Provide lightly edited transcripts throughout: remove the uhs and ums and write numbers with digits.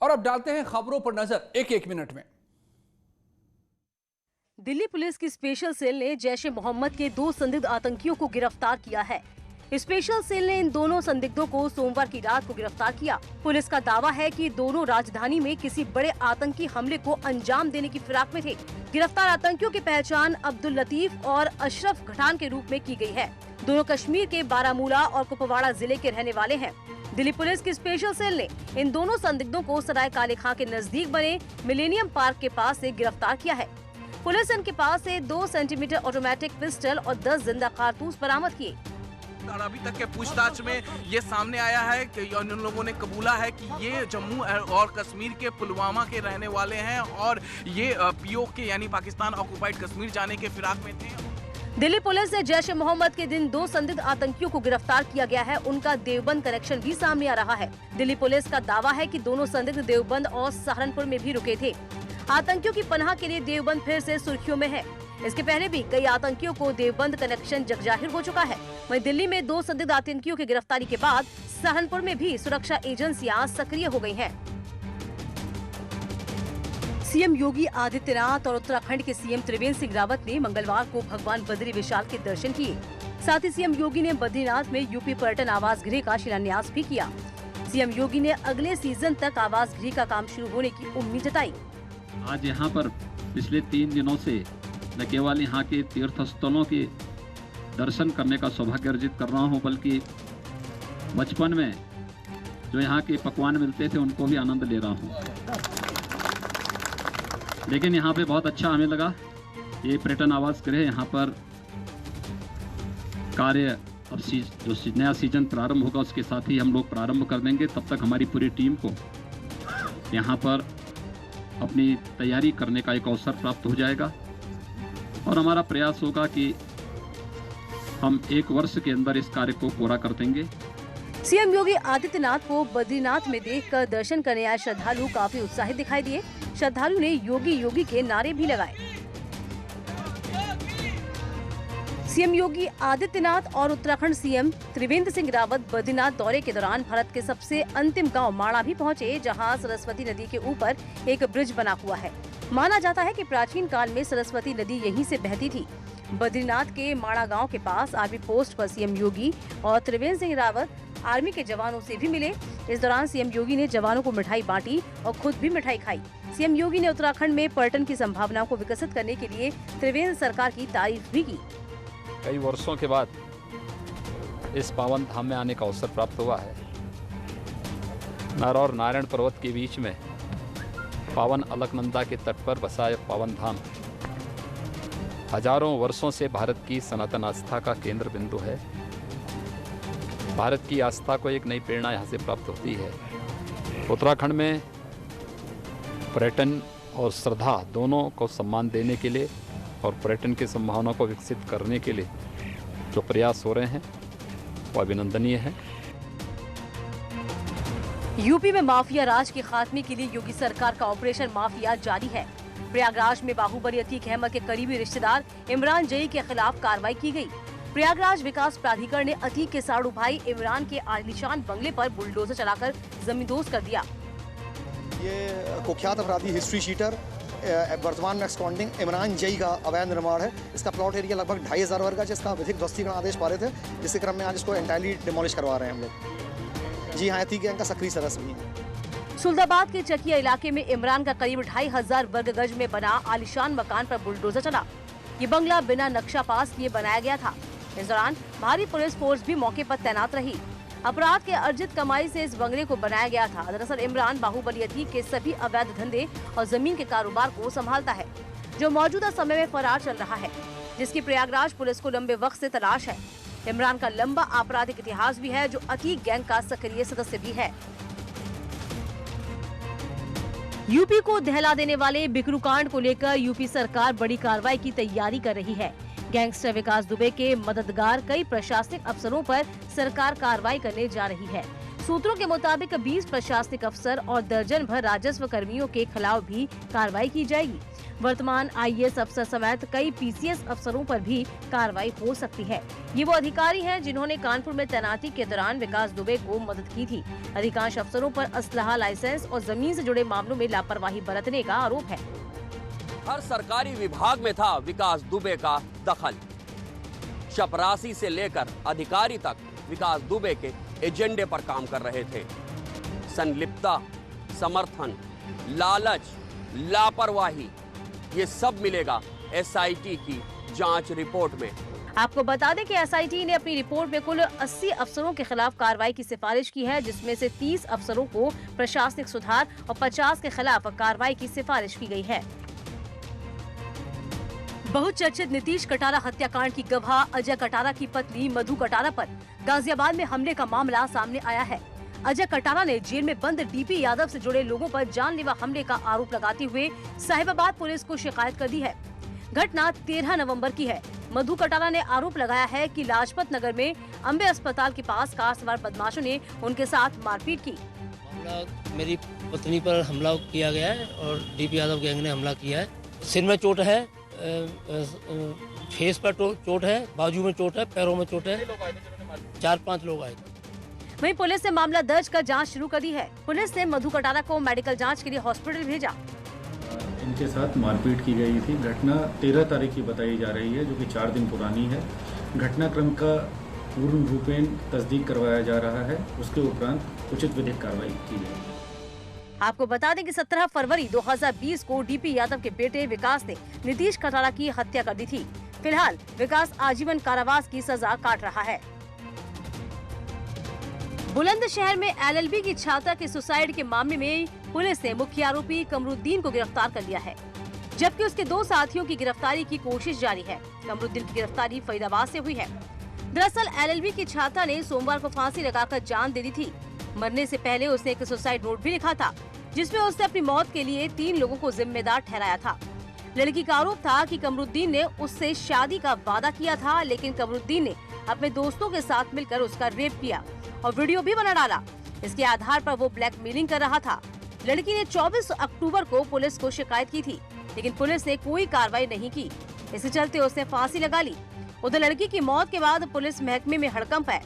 और अब डालते हैं खबरों पर नजर एक एक मिनट में। दिल्ली पुलिस की स्पेशल सेल ने जैश ए मोहम्मद के 2 संदिग्ध आतंकियों को गिरफ्तार किया है। स्पेशल सेल ने इन दोनों संदिग्धों को सोमवार की रात को गिरफ्तार किया। पुलिस का दावा है कि दोनों राजधानी में किसी बड़े आतंकी हमले को अंजाम देने की फिराक में थे। गिरफ्तार आतंकियों की पहचान अब्दुल लतीफ और अशरफ घटान के रूप में की गई है। दोनों कश्मीर के बारामूला और कुपवाड़ा जिले के रहने वाले हैं। दिल्ली पुलिस की स्पेशल सेल ने इन दोनों संदिग्धों को सराय काले खां के नजदीक बने मिलेनियम पार्क के पास से गिरफ्तार किया है। पुलिस इनके पास से 2 सेंटीमीटर ऑटोमेटिक पिस्टल और 10 जिंदा कारतूस बरामद किए। और अभी तक के पूछताछ में ये सामने आया है कि इन लोगों ने कबूला है कि ये जम्मू और कश्मीर के पुलवामा के रहने वाले हैं और ये पीओके यानी पाकिस्तान ऑक्युपाइड कश्मीर जाने के फिराक में थे। दिल्ली पुलिस ने जैश ए मोहम्मद के दिन 2 संदिग्ध आतंकियों को गिरफ्तार किया गया है। उनका देवबंद कनेक्शन भी सामने आ रहा है। दिल्ली पुलिस का दावा है कि दोनों संदिग्ध देवबंद और सहारनपुर में भी रुके थे। आतंकियों की पनाह के लिए देवबंद फिर से सुर्खियों में है। इसके पहले भी कई आतंकियों को देवबंद कनेक्शन जगजाहिर हो चुका है। वहीं दिल्ली में 2 संदिग्ध आतंकियों की गिरफ्तारी के बाद सहारनपुर में भी सुरक्षा एजेंसियां सक्रिय हो गई हैं। सीएम योगी आदित्यनाथ और उत्तराखंड के सीएम त्रिवेंद्र सिंह रावत ने मंगलवार को भगवान बद्री विशाल के दर्शन किए। साथ ही सीएम योगी ने बद्रीनाथ में यूपी पर्यटन आवास गृह का शिलान्यास भी किया। सीएम योगी ने अगले सीजन तक आवास गृह का काम शुरू होने की उम्मीद जताई। आज यहाँ पर पिछले 3 दिनों से न केवल यहाँ के तीर्थ स्थलों के दर्शन करने का सौभाग्य अर्जित कर रहा हूँ, बल्कि बचपन में जो यहाँ के पकवान मिलते थे उनको भी आनंद ले रहा हूँ। लेकिन यहाँ पे बहुत अच्छा हमें लगा। ये पर्यटन आवास गृह यहाँ पर कार्य अब जो नया सीजन प्रारंभ होगा उसके साथ ही हम लोग प्रारंभ कर देंगे। तब तक हमारी पूरी टीम को यहाँ पर अपनी तैयारी करने का एक अवसर प्राप्त हो जाएगा और हमारा प्रयास होगा कि हम 1 वर्ष के अंदर इस कार्य को पूरा कर देंगे। सीएम योगी आदित्यनाथ को बद्रीनाथ में देखकर दर्शन करने आए श्रद्धालु काफी उत्साहित दिखाई दिए। श्रद्धालु ने योगी योगी के नारे भी लगाए। सीएम योगी आदित्यनाथ और उत्तराखंड सीएम त्रिवेंद्र सिंह रावत बद्रीनाथ दौरे के दौरान भारत के सबसे अंतिम गांव माणा भी पहुंचे, जहां सरस्वती नदी के ऊपर एक ब्रिज बना हुआ है। माना जाता है कि प्राचीन काल में सरस्वती नदी यहीं से बहती थी। बद्रीनाथ के माणा गांव के पास आर्मी पोस्ट पर सीएम योगी और त्रिवेंद्र सिंह रावत आर्मी के जवानों से भी मिले। इस दौरान सीएम योगी ने जवानों को मिठाई बांटी और खुद भी मिठाई खाई। सीएम योगी ने उत्तराखंड में पर्यटन की संभावनाओं को विकसित करने के लिए त्रिवेंद्र सरकार की तारीफ भी की। कई वर्षों के बाद इस पावन धाम में आने का अवसर प्राप्त हुआ है। नर और नारायण पर्वत के बीच में पावन अलकनंदा के तट पर बसा यह पावन धाम हजारों वर्षों से भारत की सनातन आस्था का केंद्र बिंदु है। भारत की आस्था को एक नई प्रेरणा यहाँ से प्राप्त होती है। उत्तराखंड में पर्यटन और श्रद्धा दोनों को सम्मान देने के लिए और पर्यटन की संभावना को विकसित करने के लिए जो प्रयास हो रहे हैं वो अभिनंदनीय है। यूपी में माफिया राज के खात्मे के लिए योगी सरकार का ऑपरेशन माफिया जारी है। प्रयागराज में बाहुबली अतीक अहमद के करीबी रिश्तेदार इमरान जई के खिलाफ कार्रवाई की गई। प्रयागराज विकास प्राधिकरण ने अतीक के साड़ू भाई इमरान के आलीशान बंगले पर बुलडोजर चलाकर जमींदोज कर दिया। ये कुख्यात अपराधी हिस्ट्री शीटर वर्तमान में एक्सकॉन्डिंग इमरान जई का अवैध निर्माण है। इसका प्लॉट एरिया लगभग 2500 वर्ग का, जिसका विधिक ध्वस्तीकरण आदेश पारित है, जिसके क्रम में आज इसको एंटायरली डिमोलिश करवा रहे हैं हम लोग। जी हाँ, अतीक गैंग का सक्रिय सदस्य भी है। सुल्ताबाद के चकिया इलाके में इमरान का करीब 2500 वर्ग गज में बना आलीशान मकान पर बुलडोजर चला। ये बंगला बिना नक्शा पास किए बनाया गया था। इस दौरान भारी पुलिस फोर्स भी मौके पर तैनात रही। अपराध के अर्जित कमाई से इस बंगले को बनाया गया था। दरअसल इमरान बाहुबली अतीक के सभी अवैध धंधे और जमीन के कारोबार को संभालता है, जो मौजूदा समय में फरार चल रहा है, जिसकी प्रयागराज पुलिस को लंबे वक्त से तलाश है। इमरान का लंबा आपराधिक इतिहास भी है, जो अतीक गैंग का सक्रिय सदस्य भी है। यूपी को दहला देने वाले बिकरू कांड को लेकर यूपी सरकार बड़ी कार्रवाई की तैयारी कर रही है। गैंगस्टर विकास दुबे के मददगार कई प्रशासनिक अफसरों पर सरकार कार्रवाई करने जा रही है। सूत्रों के मुताबिक 20 प्रशासनिक अफसर और दर्जन भर राजस्व कर्मियों के खिलाफ भी कार्रवाई की जाएगी। वर्तमान IAS अफसर समेत कई PCS अफसरों पर भी कार्रवाई हो सकती है। ये वो अधिकारी हैं जिन्होंने कानपुर में तैनाती के दौरान विकास दुबे को मदद की थी। अधिकांश अफसरों पर असलहा, लाइसेंस और जमीन से जुड़े मामलों में लापरवाही बरतने का आरोप है। हर सरकारी विभाग में था विकास दुबे का दखल। चपरासी से लेकर अधिकारी तक विकास दुबे के एजेंडे पर काम कर रहे थे। संलिप्तता, समर्थन, लालच, लापरवाही, ये सब मिलेगा SIT की जांच रिपोर्ट में। आपको बता दें कि SIT ने अपनी रिपोर्ट में कुल 80 अफसरों के खिलाफ कार्रवाई की सिफारिश की है, जिसमें से 30 अफसरों को प्रशासनिक सुधार और 50 के खिलाफ कार्रवाई की सिफारिश की गई है। बहुचर्चित नीतीश कटारा हत्याकांड की गवाह अजय कटारा की पत्नी मधु कटारा पर गाजियाबाद में हमले का मामला सामने आया है। अजय कटारा ने जेल में बंद DP यादव से जुड़े लोगों पर जानलेवा हमले का आरोप लगाते हुए साहिबाबाद पुलिस को शिकायत कर दी है। घटना 13 नवंबर की है। मधु कटारा ने आरोप लगाया है कि लाजपत नगर में अंबे अस्पताल के पास कार सवार बदमाशों ने उनके साथ मारपीट की। मामला मेरी पत्नी पर हमला किया गया है और DP यादव गैंग ने हमला किया है। सिर में चोट है, फेस पर चोट है, बाजू में चोट है, पैरों में चोट है। 4-5 लोग आए। वहीं पुलिस ने मामला दर्ज कर जांच शुरू कर दी है। पुलिस ने मधु कटारा को मेडिकल जांच के लिए हॉस्पिटल भेजा। इनके साथ मारपीट की गई थी। घटना 13 तारीख की बताई जा रही है, जो कि 4 दिन पुरानी है। घटनाक्रम का पूर्ण रूपेण तस्दीक करवाया जा रहा है। उसके उपरांत उचित विधिक कार्रवाई की जाएगी। आपको बता दें कि 17 फरवरी 2020 को DP यादव के बेटे विकास ने नीतीश कटारा की हत्या कर दी थी। फिलहाल विकास आजीवन कारावास की सजा काट रहा है। बुलंदशहर में LLB की छात्रा के सुसाइड के मामले में पुलिस ने मुख्य आरोपी कमरुद्दीन को गिरफ्तार कर लिया है, जबकि उसके 2 साथियों की गिरफ्तारी की कोशिश जारी है। कमरुद्दीन की गिरफ्तारी फरीदाबाद से हुई है। दरअसल LLB की छात्रा ने सोमवार को फांसी लगाकर जान दे दी थी। मरने से पहले उसने एक सुसाइड नोट भी लिखा था, जिसमें उसने अपनी मौत के लिए 3 लोगों को जिम्मेदार ठहराया था। लड़की का आरोप था कि कमरुद्दीन ने उससे शादी का वादा किया था, लेकिन कमरुद्दीन ने अपने दोस्तों के साथ मिलकर उसका रेप किया और वीडियो भी बना डाला। इसके आधार पर वो ब्लैकमेलिंग कर रहा था। लड़की ने 24 अक्टूबर को पुलिस को शिकायत की थी, लेकिन पुलिस ने कोई कार्रवाई नहीं की। इसके चलते उसने फांसी लगा ली। उधर लड़की की मौत के बाद पुलिस महकमे में हड़कंप है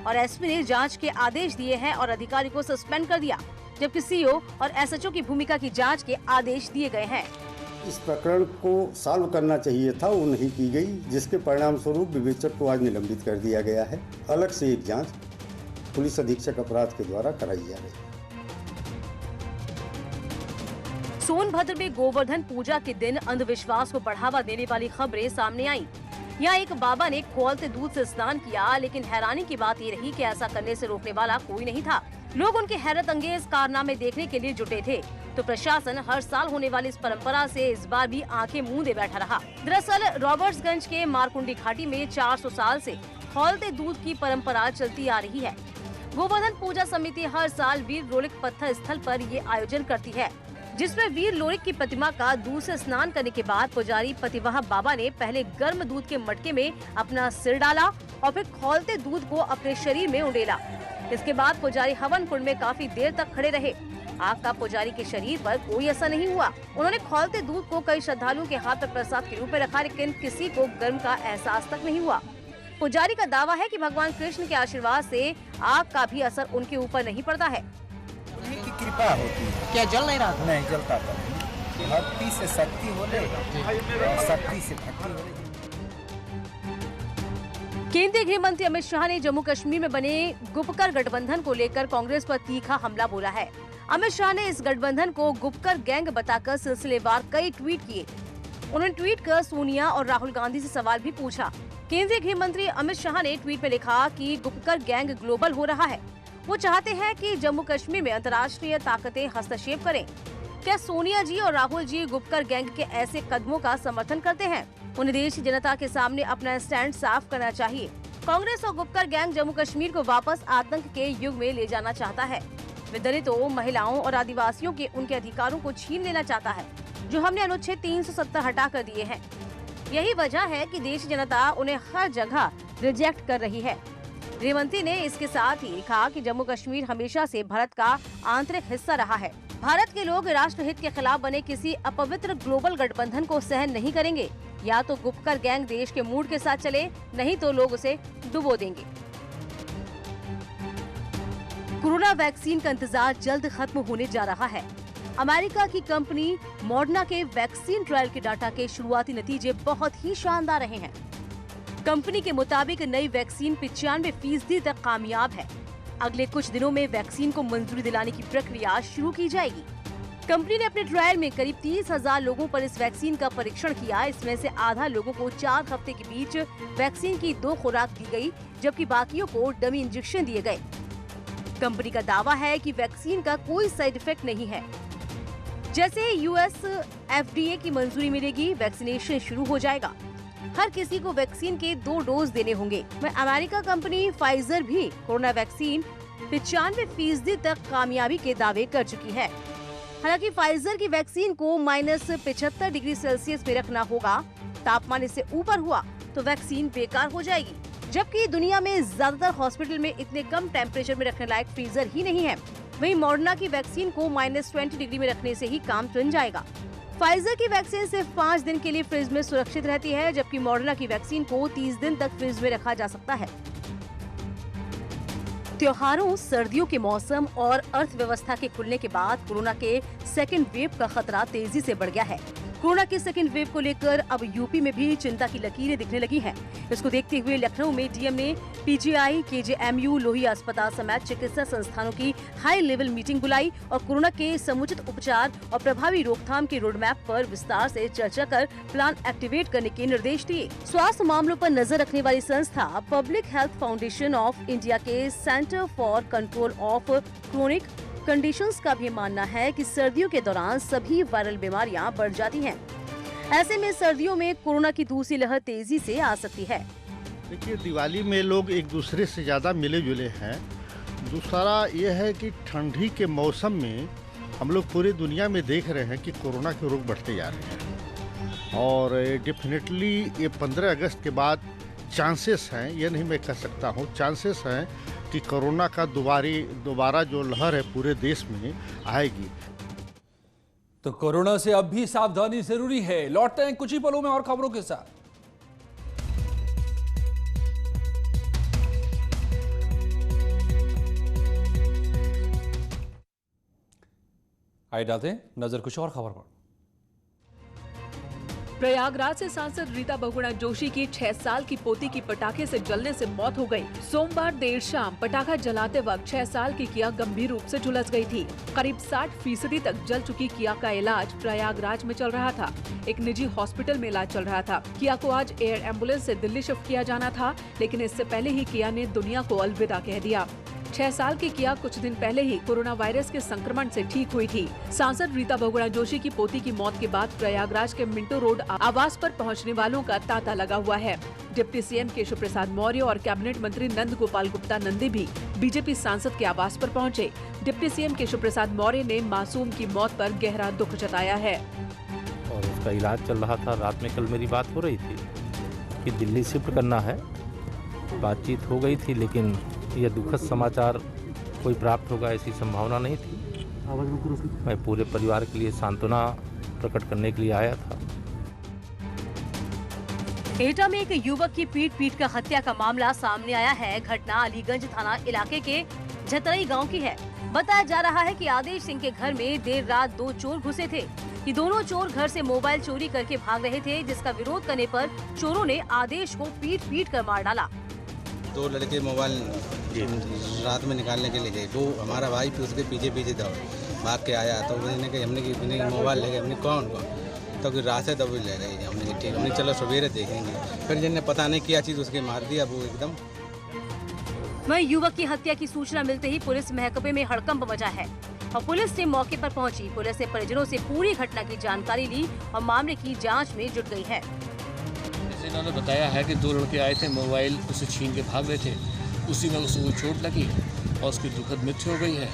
और SP ने जांच के आदेश दिए हैं और अधिकारी को सस्पेंड कर दिया, जबकि CO और SHO की भूमिका की जांच के आदेश दिए गए हैं। इस प्रकरण को सॉल्व करना चाहिए था, वो नहीं की गई, जिसके परिणाम स्वरूप विवेचक को आज निलंबित कर दिया गया है। अलग से एक जांच पुलिस अधीक्षक अपराध के द्वारा कराई जा रही है। सोनभद्र में गोवर्धन पूजा के दिन अंधविश्वास को बढ़ावा देने वाली खबरें सामने आईं। यहाँ एक बाबा ने खौलते दूध से स्नान किया, लेकिन हैरानी की बात ये रही कि ऐसा करने से रोकने वाला कोई नहीं था। लोग उनके हैरत अंगेज कारनामे देखने के लिए जुटे थे, तो प्रशासन हर साल होने वाली इस परंपरा से इस बार भी आंखें मूंदे बैठा रहा। दरअसल रॉबर्ट्सगंज के मारकुंडी घाटी में 400 साल से खौलते दूध की परंपरा चलती आ रही है। गोवर्धन पूजा समिति हर साल वीर लोरिक पत्थर स्थल पर ये आयोजन करती है, जिसमें वीर लोरिक की प्रतिमा का दूध से स्नान करने के बाद पुजारी पतिवाह बाबा ने पहले गर्म दूध के मटके में अपना सिर डाला और फिर खौलते दूध को अपने शरीर में उंडेला। इसके बाद पुजारी हवन कुंड में काफी देर तक खड़े रहे। आग का पुजारी के शरीर पर कोई असर नहीं हुआ। उन्होंने खौलते दूध को कई श्रद्धालुओं के हाथ पर प्रसाद के रूप में रखा, लेकिन किसी को गर्म का एहसास तक नहीं हुआ। पुजारी का दावा है कि भगवान कृष्ण के आशीर्वाद से आग का भी असर उनके ऊपर नहीं पड़ता है। की कृपा होती है। क्या जल नहीं रहा? नहीं जलता था। भक्ति से शक्ति हो ले, शक्ति से भक्ति हो ले। केंद्रीय गृह मंत्री अमित शाह ने जम्मू कश्मीर में बने गुपकर गठबंधन को लेकर कांग्रेस पर तीखा हमला बोला है। अमित शाह ने इस गठबंधन को गुपकर गैंग बताकर सिलसिलेवार कई ट्वीट किए। उन्होंने ट्वीट कर सोनिया और राहुल गांधी से सवाल भी पूछा। केंद्रीय गृह मंत्री अमित शाह ने ट्वीट में लिखा कि गुपकर गैंग ग्लोबल हो रहा है। वो चाहते हैं कि जम्मू कश्मीर में अंतर्राष्ट्रीय ताकतें हस्तक्षेप करें। क्या सोनिया जी और राहुल जी गुपकर गैंग के ऐसे कदमों का समर्थन करते हैं? उन्हें देश की जनता के सामने अपना स्टैंड साफ करना चाहिए। कांग्रेस और गुपकर गैंग जम्मू कश्मीर को वापस आतंक के युग में ले जाना चाहता है। वे दलितों, महिलाओं और आदिवासियों के उनके अधिकारों को छीन लेना चाहता है, जो हमने अनुच्छेद 370 हटा कर दिए हैं। यही वजह है कि देश की जनता उन्हें हर जगह रिजेक्ट कर रही है। गृह मंत्री ने इसके साथ ही कहा कि जम्मू कश्मीर हमेशा से भारत का आंतरिक हिस्सा रहा है भारत के लोग राष्ट्रहित के खिलाफ बने किसी अपवित्र ग्लोबल गठबंधन को सहन नहीं करेंगे। या तो गुपकर गैंग देश के मूड के साथ चले, नहीं तो लोग उसे डुबो देंगे। कोरोना वैक्सीन का इंतजार जल्द खत्म होने जा रहा है। अमेरिका की कंपनी मॉडर्ना के वैक्सीन ट्रायल के डाटा के शुरुआती नतीजे बहुत ही शानदार रहे हैं। कंपनी के मुताबिक नई वैक्सीन 95% तक कामयाब है। अगले कुछ दिनों में वैक्सीन को मंजूरी दिलाने की प्रक्रिया शुरू की जाएगी। कंपनी ने अपने ट्रायल में करीब 30,000 लोगों पर इस वैक्सीन का परीक्षण किया। इसमें से आधा लोगों को 4 हफ्ते के बीच वैक्सीन की 2 खुराक दी गई, जबकि बाकियों को डमी इंजेक्शन दिए गए। कंपनी का दावा है कि वैक्सीन का कोई साइड इफेक्ट नहीं है। जैसे यूएस FDA की मंजूरी मिलेगी, वैक्सीनेशन शुरू हो जाएगा। हर किसी को वैक्सीन के 2 डोज देने होंगे। अमेरिका कंपनी फाइजर भी कोरोना वैक्सीन 95% तक कामयाबी के दावे कर चुकी है। हालांकि फाइजर की वैक्सीन को -75 डिग्री सेल्सियस में रखना होगा। तापमान इससे ऊपर हुआ तो वैक्सीन बेकार हो जाएगी। जबकि दुनिया में ज्यादातर हॉस्पिटल में इतने कम टेम्परेचर में रखने लायक फ्रीजर ही नहीं है। वहीं मॉडर्ना की वैक्सीन को -20 डिग्री में रखने से ही काम चल जाएगा। फाइजर की वैक्सीन सिर्फ 5 दिन के लिए फ्रिज में सुरक्षित रहती है, जबकि मॉडर्ना की वैक्सीन को 30 दिन तक फ्रिज में रखा जा सकता है। त्योहारों, सर्दियों के मौसम और अर्थव्यवस्था के खुलने के बाद कोरोना के सेकेंड वेव का खतरा तेजी से बढ़ गया है। कोरोना के सेकेंड वेव को लेकर अब यूपी में भी चिंता की लकीरें दिखने लगी हैं। इसको देखते हुए लखनऊ में डीएम ने पीजीआई, केजेएमयू, लोहिया अस्पताल समेत चिकित्सा संस्थानों की हाई लेवल मीटिंग बुलाई और कोरोना के समुचित उपचार और प्रभावी रोकथाम के रोडमैप पर विस्तार से चर्चा कर प्लान एक्टिवेट करने के निर्देश दिए। स्वास्थ्य मामलों पर नजर रखने वाली संस्था public health foundation of India के centre for control of chronic conditions का भी मानना है कि सर्दियों के दौरान सभी वायरल बीमारियां बढ़ जाती हैं। ऐसे में सर्दियों में कोरोना की दूसरी लहर तेजी से आ सकती है। देखिए, दिवाली में लोग एक दूसरे से ज़्यादा मिले जुले हैं। दूसरा ये है कि ठंडी के मौसम में हम लोग पूरी दुनिया में देख रहे हैं कि कोरोना के रोग बढ़ते जा रहे हैं और डेफिनेटली ये 15 अगस्त के बाद चांसेस हैं, ये नहीं मैं कह सकता हूँ, चांसेस हैं कि कोरोना का दोबारा जो लहर है पूरे देश में आएगी। तो कोरोना से अब भी सावधानी जरूरी है। लौटते हैं कुछ ही पलों में और खबरों के साथ। आइए डालते हैं नजर कुछ और खबर पर। प्रयागराज से सांसद रीता बहुगुणा जोशी की 6 साल की पोती की पटाखे से जलने से मौत हो गई। सोमवार देर शाम पटाखा जलाते वक्त 6 साल की किया गंभीर रूप से झुलस गई थी। करीब 60% तक जल चुकी किया का इलाज प्रयागराज में चल रहा था। एक निजी हॉस्पिटल में इलाज चल रहा था। किया को आज एयर एम्बुलेंस से दिल्ली शिफ्ट किया जाना था, लेकिन इससे पहले ही किया ने दुनिया को अलविदा कह दिया। 6 साल की किया कुछ दिन पहले ही कोरोना वायरस के संक्रमण से ठीक हुई थी। सांसद रीता बहुगुणा जोशी की पोती की मौत के बाद प्रयागराज के मिंटो रोड आवास पर पहुंचने वालों का तांता लगा हुआ है। डिप्टी सीएम केशव प्रसाद मौर्य और कैबिनेट मंत्री नंद गोपाल गुप्ता नंदी भी बीजेपी सांसद के आवास पर पहुंचे। डिप्टी सीएम केशव प्रसाद मौर्य ने मासूम की मौत पर गहरा दुख जताया है। और उसका इलाज चल रहा था। रात में कल मेरी बात हो रही थी कि दिल्ली शिफ्ट करना है, बातचीत हो गई थी, लेकिन यह दुखद समाचार कोई प्राप्त होगा ऐसी संभावना नहीं थी। मैं पूरे परिवार के लिए सांत्वना प्रकट करने के लिए आया था। एटा में एक युवक की पीट कर हत्या का मामला सामने आया है। घटना अलीगंज थाना इलाके के झतरई गांव की है। बताया जा रहा है कि आदेश सिंह के घर में देर रात 2 चोर घुसे थे। ये दोनों चोर घर से मोबाइल चोरी करके भाग रहे थे, जिसका विरोध करने पर चोरों ने आदेश को पीट कर मार डाला। 2 लड़के मोबाइल रात में निकालने के लिए गए। वो हमारा भाई फिर उसके पीछे दौड़ भाग के आया, तो हमने कहा मोबाइल ले गए। हमने कौन तो फिर रात से दबी ले गई। हमने ठीक, हमने चलो सवेरे देखेंगे। फिर जिनने पता नहीं क्या चीज़ उसके मार दिया वो एकदम। वहीं युवक की हत्या की सूचना मिलते ही पुलिस महकमे में हड़कंप मचा है और पुलिस टीम मौके पर पहुंची। पुलिस ने परिजनों से पूरी घटना की जानकारी ली और मामले की जाँच में जुट गई है। इन्होंने बताया है कि 2 लड़के आए थे, मोबाइल उसे छीन के भाग रहे थे। उसी में उसको चोट लगी और उसकी दुखद मृत्यु हो गई है।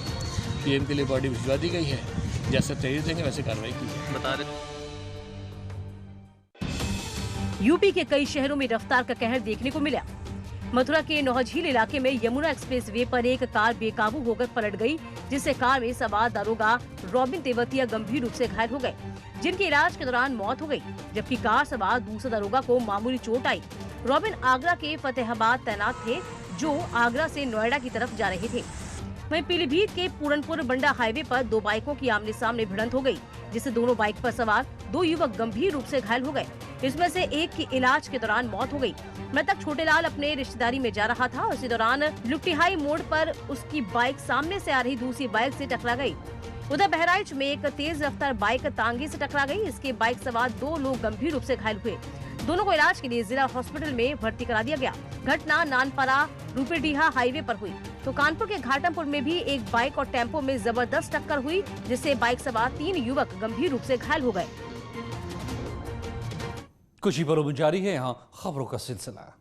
पीएम के लिए बॉडी भिजवा दी गई है। जैसे तहरीर देंगे वैसे कार्रवाई की है। बता रहे यूपी के कई शहरों में रफ्तार का कहर देखने को मिला। मथुरा के नौहझील इलाके में यमुना एक्सप्रेस वे पर एक कार बेकाबू होकर पलट गई, जिससे कार में सवार दारोगा रॉबिन तेवतिया गंभीर रूप से घायल हो गए, जिनकी इलाज के दौरान मौत हो गई, जबकि कार सवार दूसरे दारोगा को मामूली चोट आई। रॉबिन आगरा के फतेहाबाद तैनात थे, जो आगरा से नोएडा की तरफ जा रहे थे। वहीं पीलीभीत के पूरनपुर बंडा हाईवे पर दो बाइकों की आमने सामने भिड़ंत हो गई, जिससे दोनों बाइक पर सवार दो युवक गंभीर रूप से घायल हो गए। इसमें से एक की इलाज के दौरान मौत हो गई। मृतक छोटेलाल अपने रिश्तेदारी में जा रहा था। इसी दौरान लुटिहाई मोड़ पर उसकी बाइक सामने से आ रही दूसरी बाइक से टकरा गई। उधर बहराइच में एक तेज रफ्तार बाइक तांगे से टकरा गई। इसके बाइक सवार दो लोग गंभीर रूप से घायल हुए। दोनों को इलाज के लिए जिला हॉस्पिटल में भर्ती करा दिया गया। घटना नानपारा रूपेडीहा हाईवे पर हुई। तो कानपुर के घाटमपुर में भी एक बाइक और टेम्पो में जबरदस्त टक्कर हुई, जिससे बाइक सवार 3 युवक गंभीर रूप से घायल हो गए। कुछ ही पलों में जारी है यहाँ खबरों का सिलसिला।